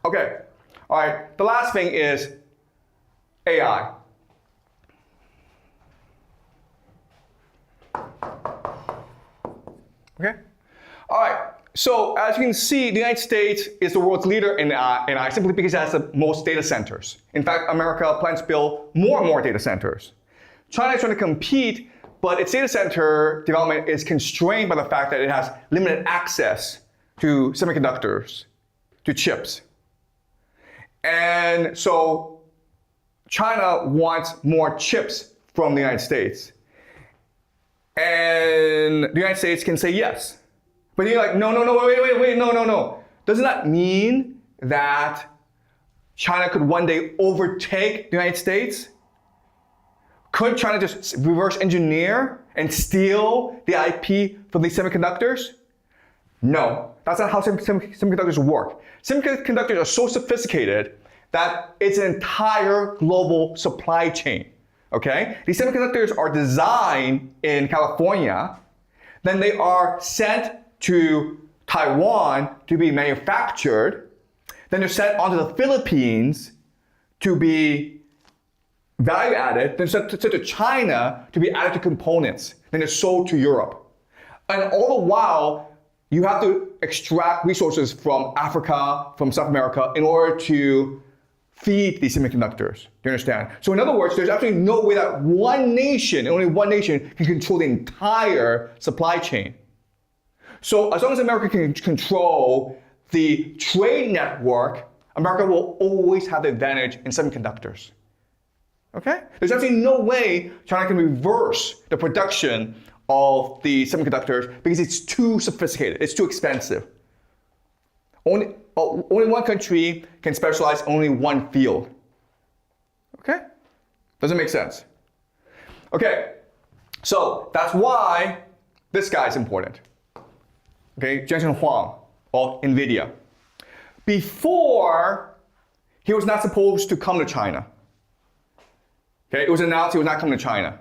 Okay, all right, the last thing is AI. Okay, all right, so as you can see, the United States is the world's leader in AI simply because it has the most data centers. In fact, America plans to build more and more data centers. China is trying to compete, but its data center development is constrained by the fact that it has limited access to semiconductors, to chips. And so China wants more chips from the United States. And the United States can say yes. But you're like, no, wait, no. Doesn't that mean that China could one day overtake the United States? Could China just reverse engineer and steal the IP from these semiconductors? No, that's not how semiconductors work. Semiconductors are so sophisticated that it's an entire global supply chain, okay? These semiconductors are designed in California, then they are sent to Taiwan to be manufactured, then they're sent onto the Philippines to be value added, then sent to China to be added to components, then they're sold to Europe. And all the while, you have to extract resources from Africa, from South America, in order to feed these semiconductors. Do you understand? So in other words, there's absolutely no way that one nation, only one nation, can control the entire supply chain. So as long as America can control the trade network, America will always have the advantage in semiconductors. Okay? There's absolutely no way China can reverse the production of the semiconductors because it's too sophisticated, it's too expensive. Only one country can specialize in only one field. Okay? Doesn't make sense. Okay, so that's why this guy is important. Okay, Jiang of Nvidia. Before, he was not supposed to come to China. Okay, it was announced he was not coming to China.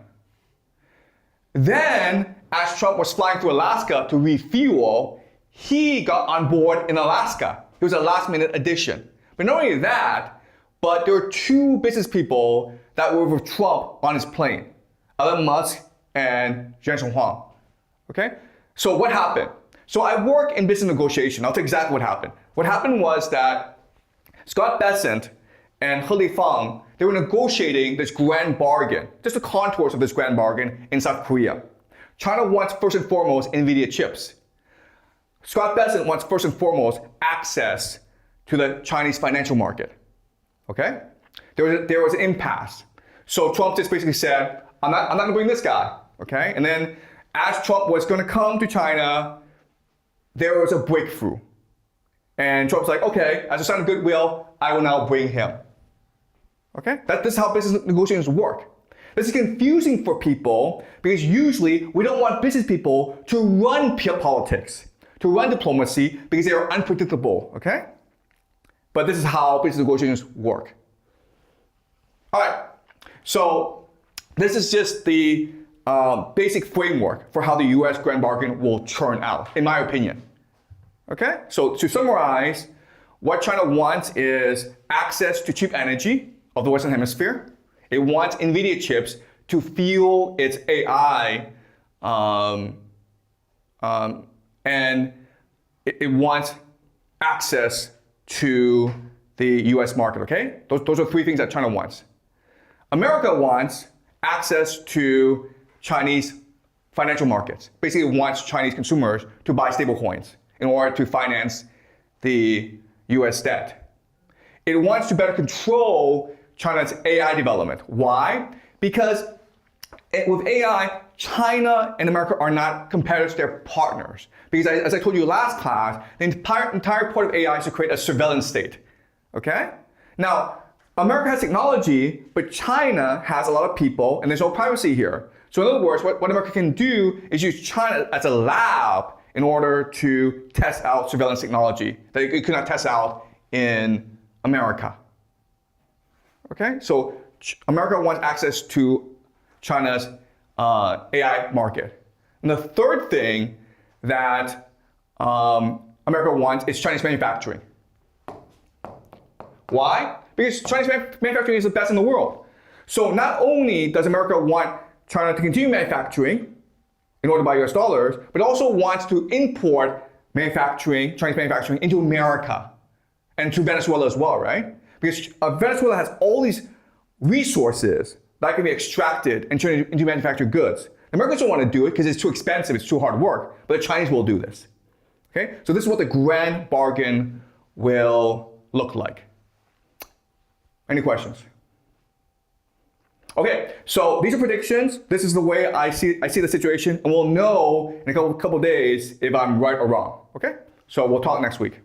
Then, as Trump was flying through Alaska to refuel, he got on board in Alaska. It was a last-minute addition. But not only that, but there were two business people that were with Trump on his plane, Elon Musk and Jiang. Okay? So what happened? So I work in business negotiation. I'll tell you exactly what happened. What happened was that Scott Bessent and He Fang, they were negotiating this grand bargain, just the contours of this grand bargain in South Korea. China wants first and foremost Nvidia chips. Scott Bessent wants first and foremost access to the Chinese financial market. Okay? There was an impasse. So Trump just basically said, I'm not gonna bring this guy. Okay? And then as Trump was gonna come to China, there was a breakthrough. And Trump's like, okay, as a sign of goodwill, I will now bring him. Okay? This is how business negotiations work. This is confusing for people because usually we don't want business people to run politics, to run diplomacy because they are unpredictable, okay? But this is how business negotiations work. All right, so this is just the basic framework for how the US grand bargain will turn out, in my opinion. Okay, so to summarize, what China wants is access to cheap energy of the Western Hemisphere. It wants Nvidia chips to fuel its AI, and it wants access to the US market, okay? Those are three things that China wants. America wants access to Chinese financial markets. Basically, it wants Chinese consumers to buy stable coins in order to finance the US debt. It wants to better control China's AI development. Why? Because with AI, China and America are not competitors, they're partners. Because as I told you last class, the entire point of AI is to create a surveillance state. Okay? Now, America has technology, but China has a lot of people, and there's no privacy here. So in other words, what America can do is use China as a lab in order to test out surveillance technology that it could not test out in America. Okay, so America wants access to China's AI market. And the third thing that America wants is Chinese manufacturing. Why? Because Chinese manufacturing is the best in the world. So not only does America want China to continue manufacturing in order to buy US dollars, but also wants to import manufacturing, Chinese manufacturing into America and to Venezuela as well, right? Because Venezuela has all these resources that can be extracted and turned into manufactured goods. The Americans don't want to do it because it's too expensive, it's too hard work, but the Chinese will do this. Okay? So this is what the grand bargain will look like. Any questions? Okay, so these are predictions. This is the way I see the situation, and we'll know in a couple of days if I'm right or wrong. Okay? So we'll talk next week.